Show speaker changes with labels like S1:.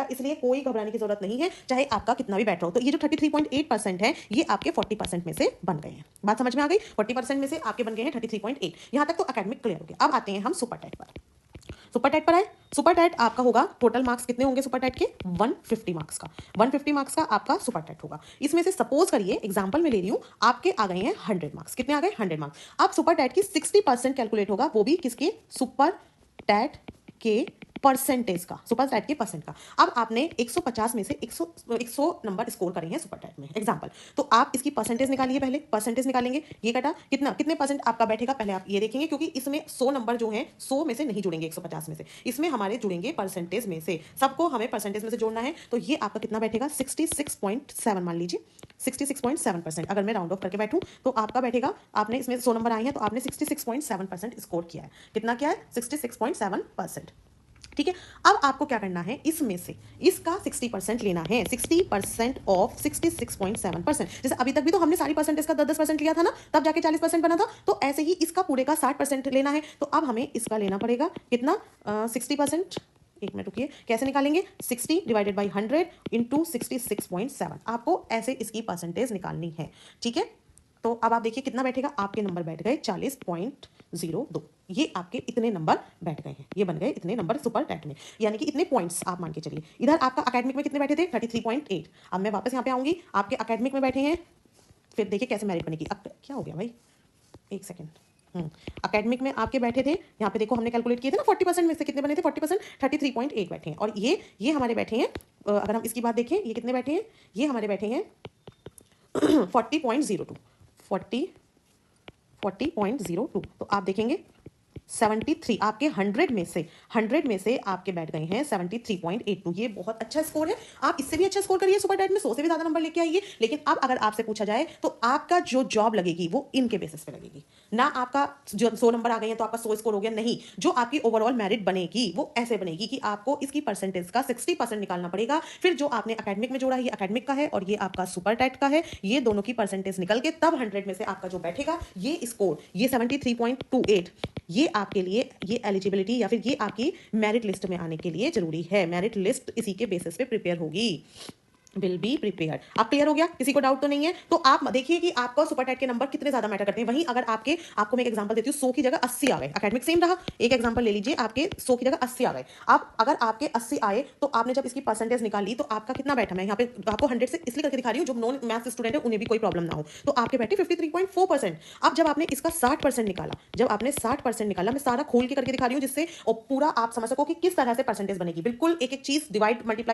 S1: जाएगा, इसलिए कोई घबराने की जरूरत नहीं है, चाहे आपका कितना भी बैठ रहा हो। तो ये जो 33.8% है ये आपके 40% में से बन गए हैं। बात समझ में आ गई? 40% में से आपके बन गए हैं 33.8। यहां तक तो एकेडमिक क्लियर हो गया। अब आते हैं हम सुपर टेट पर। सुपर टेट पर आए। सुपर टेट आपका होगा, टोटल मार्क्स कितने होंगे सुपर टेट के? 150 मार्क्स का। 150 मार्क्स का आपका सुपर टेट होगा। इसमें से सपोज करिए, एग्जांपल में ले रही हूं, आपके आ गए हैं 100 मार्क्स। कितने आ गए? 100 मार्क्स। अब सुपर टेट की 60% कैलकुलेट होगा, वो भी किसके? सुपर टेट के परसेंटेज का, सुपर टेट के परसेंट का। अब आपने 150 में से 100 नंबर स्कोर करे हैं सुपर टेट में, एग्जांपल। तो आप इसकी परसेंटेज निकालिए, पहले परसेंटेज निकालेंगे। ये कटा कितना, कितने परसेंट आपका बैठेगा पहले आप ये देखेंगे, क्योंकि इसमें 100 नंबर जो हैं 100 में से नहीं जुड़ेंगे 150 में से, इसमें हमारे जुड़ेंगे परसेंटेज में से। सबको हमें परसेंटेज में से जोड़ना है। तो ये आपका कितना बैठेगा? 66.7 मान लीजिए, 66.7%। अगर मैं राउंड ऑफ करके बैठूं तो आपका बैठेगा, आपने इसमें 100 नंबर आए हैं तो आपने 66.7% स्कोर किया है। कितना किया है? 66.7%। ठीक है। अब आपको क्या करना है, इसमें से इसका 60% लेना है। 60% ऑफ 66.7%। जैसे अभी तक भी तो हमने सारी परसेंटेज का 10% लिया था ना, तब जाके 40% बना था। तो ऐसे ही इसका पूरे का 60% लेना है। तो अब हमें इसका लेना पड़ेगा कितना? 60%। एक मिनट रुकिए, कैसे निकालेंगे? 60 डिवाइडेड बाई 100 इंटू 66.7। आपको ऐसे इसकी परसेंटेज निकालनी है। ठीक है। तो अब आप देखिए कितना बैठेगा, आपके नंबर बैठ गए 40.02। ये आपके इतने नंबर बैठ गए हैं, ये बन गए इतने नंबर सुपर टेट में, यानी कि इतने पॉइंट्स आप मान के चलिए। इधर आपका एकेडमिक में कितने बैठे थे? 33.8। अब मैं वापस यहाँ पे आऊंगी, आपके एकेडमिक में बैठे हैं, फिर देखिए कैसे मेरिट बनेगी। अब क्या हो गया भाई, एक सेकेंड। एकेडमिक में आपके बैठे थे, यहाँ पे देखो हमने कैलकुलेट किए थे ना, 40% में से कितने बने थे? 40%, 33.8 बैठे हैं। और ये हमारे बैठे हैं, अगर हम इसकी बात देखें, ये कितने बैठे हैं? ये हमारे बैठे हैं 40.02। 40.02। तो आप देखेंगे 73 आपके 100 में से आपके बैठ गए हैं 73.82। ये बहुत अच्छा स्कोर है। आप इससे भी अच्छा स्कोर करिए सुपर टेट में, 100 से भी ज्यादा नंबर लेके आइए। लेकिन अब अगर आपसे पूछा जाए तो आपका जो जॉब लगेगी वो इनके बेसिस पे लगेगी, ना आपका जो 100 नंबर आ गए हैं तो आपका 100 स्कोर हो गया, नहीं। जो आपकी ओवरऑल मेरिट बनेगी वो ऐसे बनेगी कि आपको इसकी परसेंटेज का 60% निकालना पड़ेगा। फिर जो आपने एकेडमिक में जोड़ा है, ये एकेडमिक का है और ये आपका सुपर टेट का है, ये दोनों की परसेंटेज निकल के तब 100 में से आपका जो बैठेगा ये स्कोर, ये 73.28, ये आपके लिए ये एलिजिबिलिटी या फिर ये आपकी मेरिट लिस्ट में आने के लिए जरूरी है। मेरिट लिस्ट इसी के बेसिस पे प्रिपेयर होगी, विल बी प्रिपेयर्ड। आप क्लियर हो गया? किसी को डाउट तो नहीं है? तो आप देखिए कि आपका सुपर टेट के नंबर कितने ज्यादा मैटर करते हैं। वहीं अगर आपको मैं एक एग्जांपल देती हूँ, 100 की जगह 80 आ गए, एकेडमिक सेम रहा, एक एग्जांपल ले लीजिए, आपके 100 की जगह 80 आ गए। अब अगर आपके 80 आए तो आपने जब इसकी परसेंटेज निकाली तो आपका कितना बैठा? मैं यहाँ पे आपको 100 से इसलिए करके दिखा रही हूँ जो नॉन मैथ्स स्टूडेंट है उन्हें भी कोई प्रॉब्लम ना हो। तो आपके बैठे 53.4%। अब जब आपने इसका 60% निकाला, जब आपने 60% निकाला, मैं सारा खोल के करके दिखा रही हूँ जिससे और पूरा आप समझ सको कि किस तरह से परसेंटेज बनेगी। बिल्कुल एक एक चीज डिवाइड मल्टीप्लाई